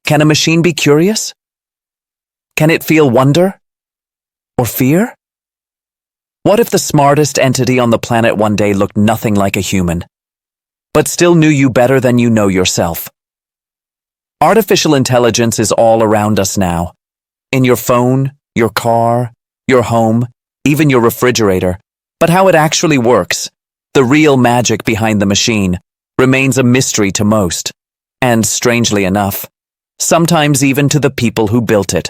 Can a machine be curious? Can it feel wonder? Or fear? What if the smartest entity on the planet one day looked nothing like a human, but still knew you better than you know yourself? Artificial intelligence is all around us now. In your phone, your car, your home, even your refrigerator. But how it actually works, the real magic behind the machine, remains a mystery to most. And strangely enough, sometimes even to the people who built it.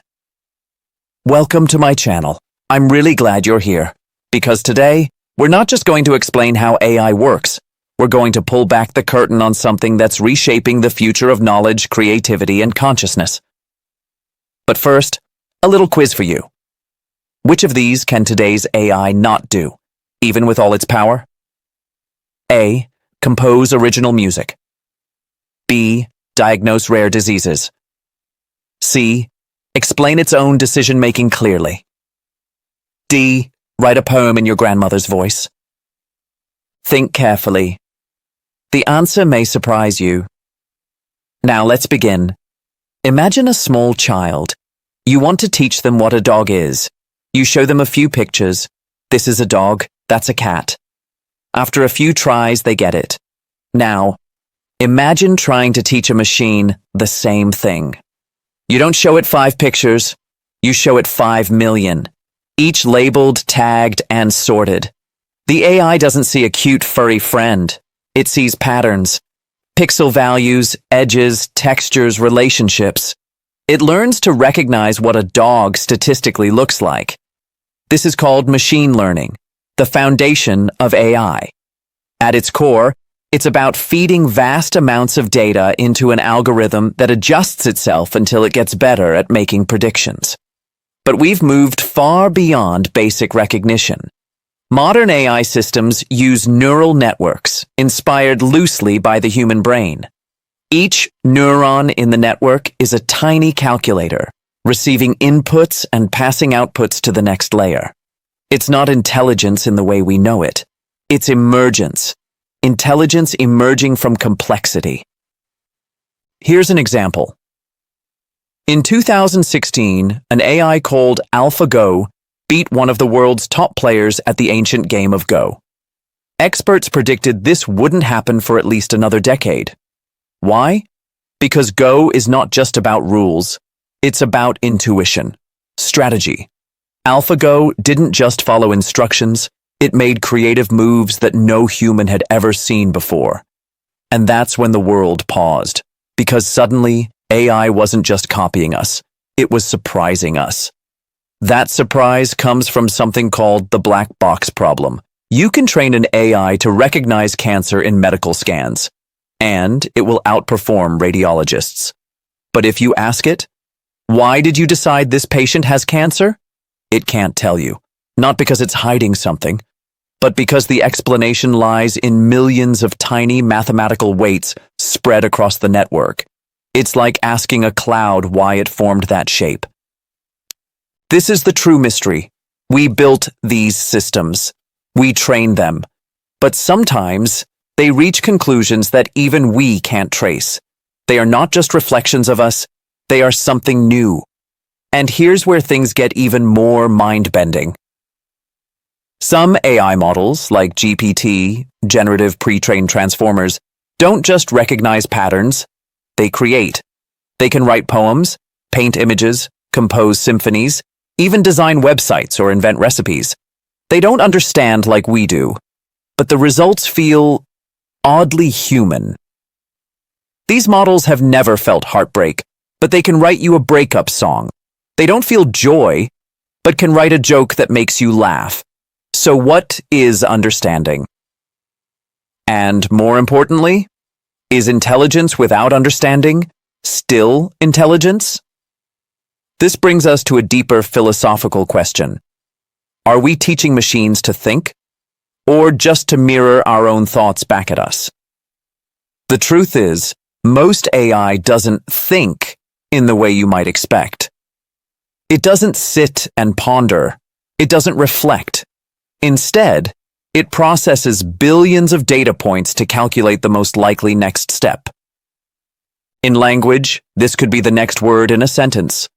Welcome to my channel. I'm really glad you're here, because today, we're not just going to explain how AI works. We're going to pull back the curtain on something that's reshaping the future of knowledge, creativity, and consciousness. But first, a little quiz for you. Which of these can today's AI not do, even with all its power? A. Compose original music. B. Diagnose rare diseases. C. Explain its own decision-making clearly. D. Write a poem in your grandmother's voice. Think carefully. The answer may surprise you. Now let's begin. Imagine a small child. You want to teach them what a dog is. You show them a few pictures. This is a dog, that's a cat. After a few tries, they get it. Now, imagine trying to teach a machine the same thing. You don't show it 5 pictures, you show it 5 million, each labeled, tagged, and sorted. The AI doesn't see a cute, furry friend. It sees patterns, pixel values, edges, textures, relationships. It learns to recognize what a dog statistically looks like. This is called machine learning, the foundation of AI. At its core, it's about feeding vast amounts of data into an algorithm that adjusts itself until it gets better at making predictions. But we've moved far beyond basic recognition. Modern AI systems use neural networks, inspired loosely by the human brain. Each neuron in the network is a tiny calculator, receiving inputs and passing outputs to the next layer. It's not intelligence in the way we know it. It's emergence. Intelligence emerging from complexity. Here's an example. In 2016, an AI called AlphaGo beat one of the world's top players at the ancient game of Go. Experts predicted this wouldn't happen for at least another decade. Why? Because Go is not just about rules, it's about intuition, strategy. AlphaGo didn't just follow instructions, it made creative moves that no human had ever seen before. And that's when the world paused, because suddenly AI wasn't just copying us, it was surprising us. That surprise comes from something called the black box problem. You can train an AI to recognize cancer in medical scans, and it will outperform radiologists. But if you ask it, why did you decide this patient has cancer? It can't tell you, not because it's hiding something, but because the explanation lies in millions of tiny mathematical weights spread across the network. It's like asking a cloud why it formed that shape. This is the true mystery. We built these systems. We trained them. But sometimes they reach conclusions that even we can't trace. They are not just reflections of us, they are something new. And here's where things get even more mind-bending. Some AI models, like GPT, generative pre-trained transformers, don't just recognize patterns, they create. They can write poems, paint images, compose symphonies, even design websites or invent recipes. They don't understand like we do, but the results feel oddly human. These models have never felt heartbreak, but they can write you a breakup song. They don't feel joy, but can write a joke that makes you laugh. So what is understanding? And more importantly, is intelligence without understanding still intelligence? This brings us to a deeper philosophical question. Are we teaching machines to think, or just to mirror our own thoughts back at us? The truth is, most AI doesn't think in the way you might expect. It doesn't sit and ponder. It doesn't reflect. Instead, it processes billions of data points to calculate the most likely next step. In language, this could be the next word in a sentence.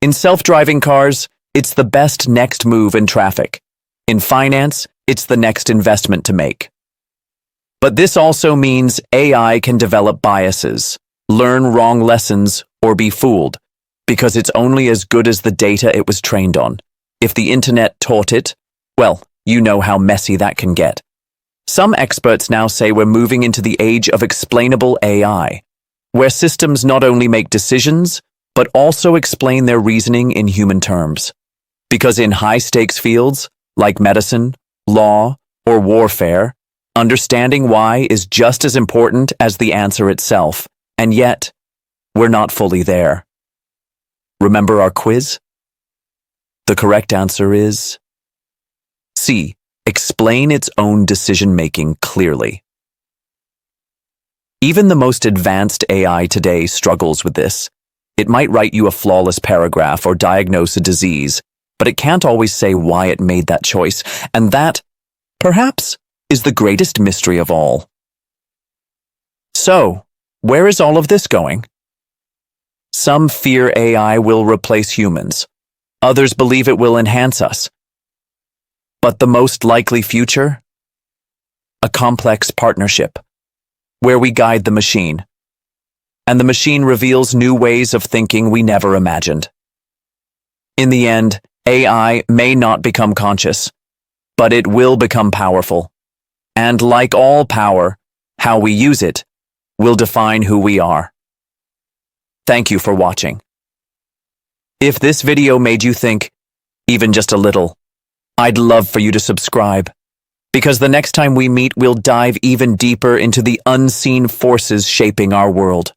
In self-driving cars, it's the best next move in traffic. In finance, it's the next investment to make. But this also means AI can develop biases, learn wrong lessons, or be fooled, because it's only as good as the data it was trained on. If the internet taught it, well, you know how messy that can get. Some experts now say we're moving into the age of explainable AI, where systems not only make decisions, but also explain their reasoning in human terms. Because in high-stakes fields, like medicine, law, or warfare, understanding why is just as important as the answer itself, and yet, we're not fully there. Remember our quiz? The correct answer is C. Explain its own decision-making clearly. Even the most advanced AI today struggles with this. It might write you a flawless paragraph or diagnose a disease, but it can't always say why it made that choice, and that, perhaps, is the greatest mystery of all. So, where is all of this going? Some fear AI will replace humans. Others believe it will enhance us. But the most likely future? A complex partnership, where we guide the machine, and the machine reveals new ways of thinking we never imagined. In the end, AI may not become conscious, but it will become powerful. And like all power, how we use it will define who we are. Thank you for watching. If this video made you think, even just a little, I'd love for you to subscribe, because the next time we meet, we'll dive even deeper into the unseen forces shaping our world.